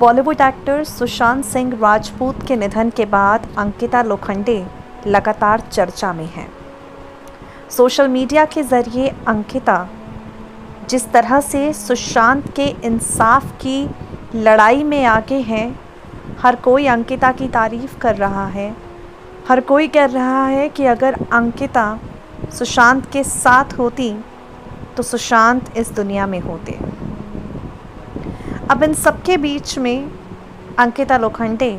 Bollywood actor Sushant Singh Rajput के निधन के बाद अंकिता लोखंडे लगातार चर्चा में हैं। सोशल मीडिया के ज़रिए अंकिता जिस तरह से सुशांत के इंसाफ की लड़ाई में आगे हैं, हर कोई अंकिता की तारीफ़ कर रहा है। हर कोई कह रहा है कि अगर अंकिता सुशांत के साथ होती तो सुशांत इस दुनिया में होते। अब इन सबके बीच में अंकिता लोखंडे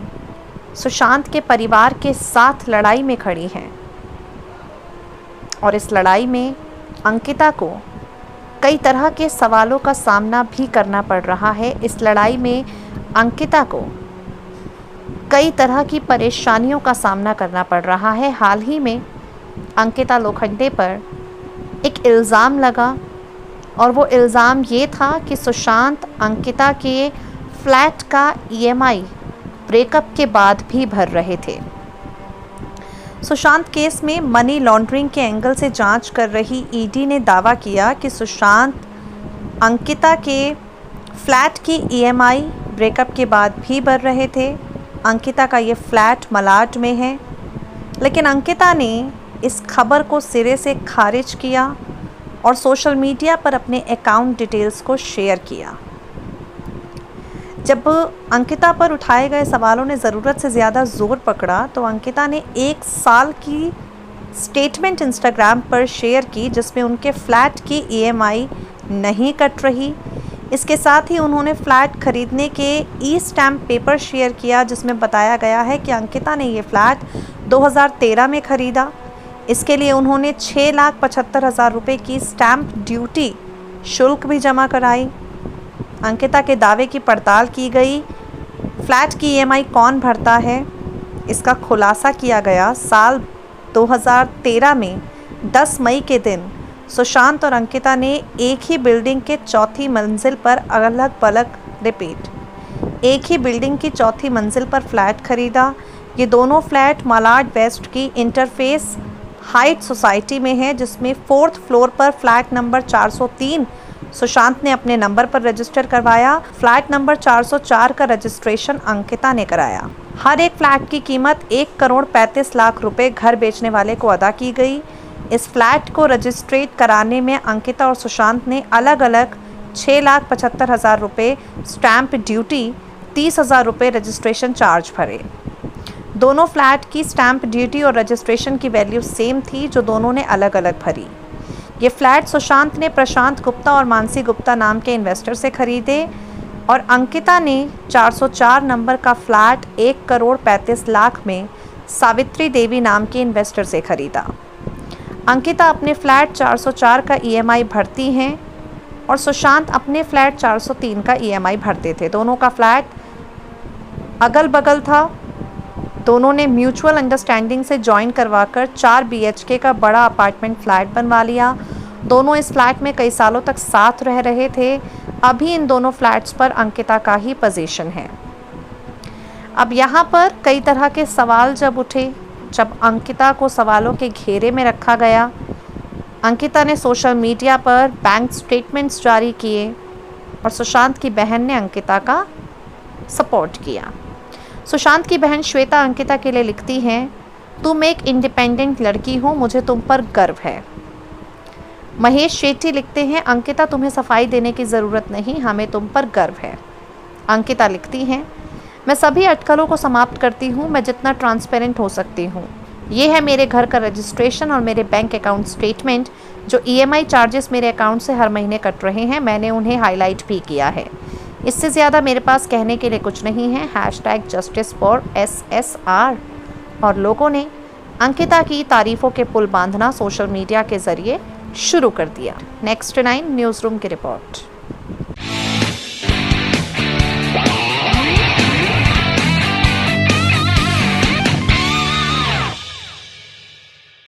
सुशांत के परिवार के साथ लड़ाई में खड़ी हैं और इस लड़ाई में अंकिता को कई तरह के सवालों का सामना भी करना पड़ रहा है। इस लड़ाई में अंकिता को कई तरह की परेशानियों का सामना करना पड़ रहा है। हाल ही में अंकिता लोखंडे पर एक इल्ज़ाम लगा और वो इल्ज़ाम ये था कि सुशांत अंकिता के फ्लैट का EMI ब्रेकअप के बाद भी भर रहे थे। सुशांत केस में मनी लॉन्ड्रिंग के एंगल से जांच कर रही ED ने दावा किया कि सुशांत अंकिता के फ्लैट की EMI ब्रेकअप के बाद भी भर रहे थे। अंकिता का ये फ्लैट मलाड में है, लेकिन अंकिता ने इस खबर को सिरे से खारिज किया और सोशल मीडिया पर अपने अकाउंट डिटेल्स को शेयर किया। जब अंकिता पर उठाए गए सवालों ने ज़रूरत से ज़्यादा ज़ोर पकड़ा तो अंकिता ने 1 साल की स्टेटमेंट इंस्टाग्राम पर शेयर की, जिसमें उनके फ्लैट की EMI नहीं कट रही। इसके साथ ही उन्होंने फ्लैट खरीदने के ई-स्टैम्प पेपर शेयर किया, जिसमें बताया गया है कि अंकिता ने ये फ्लैट 2013 में ख़रीदा। इसके लिए उन्होंने 6,75,000 रुपये की स्टैम्प ड्यूटी शुल्क भी जमा कराई। अंकिता के दावे की पड़ताल की गई। फ्लैट की EMI कौन भरता है, इसका खुलासा किया गया। साल 2013 में 10 मई के दिन सुशांत और अंकिता ने एक ही बिल्डिंग के चौथी मंजिल पर एक ही बिल्डिंग की चौथी मंजिल पर फ्लैट खरीदा। ये दोनों फ्लैट मालाड वेस्ट की इंटरफेस हाइट सोसाइटी में है, जिसमें 4th फ्लोर पर फ्लैट नंबर 403 सुशांत ने अपने नंबर पर रजिस्टर करवाया। फ्लैट नंबर 404 का रजिस्ट्रेशन अंकिता ने कराया। हर एक फ्लैट की कीमत 1,35,00,000 रुपए घर बेचने वाले को अदा की गई। इस फ्लैट को रजिस्ट्रेट कराने में अंकिता और सुशांत ने अलग अलग 6,75,000 रुपये स्टैम्प ड्यूटी, 30,000 रुपये रजिस्ट्रेशन चार्ज भरे। दोनों फ्लैट की स्टैम्प ड्यूटी और रजिस्ट्रेशन की वैल्यू सेम थी, जो दोनों ने अलग अलग भरी। ये फ्लैट सुशांत ने प्रशांत गुप्ता और मानसी गुप्ता नाम के इन्वेस्टर से खरीदे और अंकिता ने 404 नंबर का फ्लैट 1,35,00,000 में सावित्री देवी नाम के इन्वेस्टर से खरीदा। अंकिता अपने फ्लैट 404 का EMI भरती हैं और सुशांत अपने फ्लैट 403 का EMI भरते थे। दोनों का फ्लैट अगल बगल था। दोनों ने म्यूचुअल अंडरस्टैंडिंग से जॉइन करवाकर 4 BHK का बड़ा अपार्टमेंट फ्लैट बनवा लिया। दोनों इस फ्लैट में कई सालों तक साथ रह रहे थे। अभी इन दोनों फ्लैट्स पर अंकिता का ही पोजीशन है। अब यहाँ पर कई तरह के सवाल जब उठे, जब अंकिता को सवालों के घेरे में रखा गया, अंकिता ने सोशल मीडिया पर बैंक स्टेटमेंट्स जारी किए और सुशांत की बहन ने अंकिता का सपोर्ट किया। सुशांत की बहन श्वेता अंकिता के लिए लिखती हैं, तुम एक इंडिपेंडेंट लड़की हो, मुझे तुम पर गर्व है। महेश शेट्टी लिखते हैं, अंकिता तुम्हें सफाई देने की ज़रूरत नहीं, हमें तुम पर गर्व है। अंकिता लिखती हैं, मैं सभी अटकलों को समाप्त करती हूँ, मैं जितना ट्रांसपेरेंट हो सकती हूँ। ये है मेरे घर का रजिस्ट्रेशन और मेरे बैंक अकाउंट स्टेटमेंट, जो EMI चार्जेस मेरे अकाउंट से हर महीने कट रहे हैं, मैंने उन्हें हाईलाइट भी किया है। इससे ज़्यादा मेरे पास कहने के लिए कुछ नहीं है। #JusticeForSSR। और लोगों ने अंकिता की तारीफ़ों के पुल बांधना सोशल मीडिया के ज़रिए शुरू कर दिया। नेक्स्ट 9 न्यूज़ रूम की रिपोर्ट।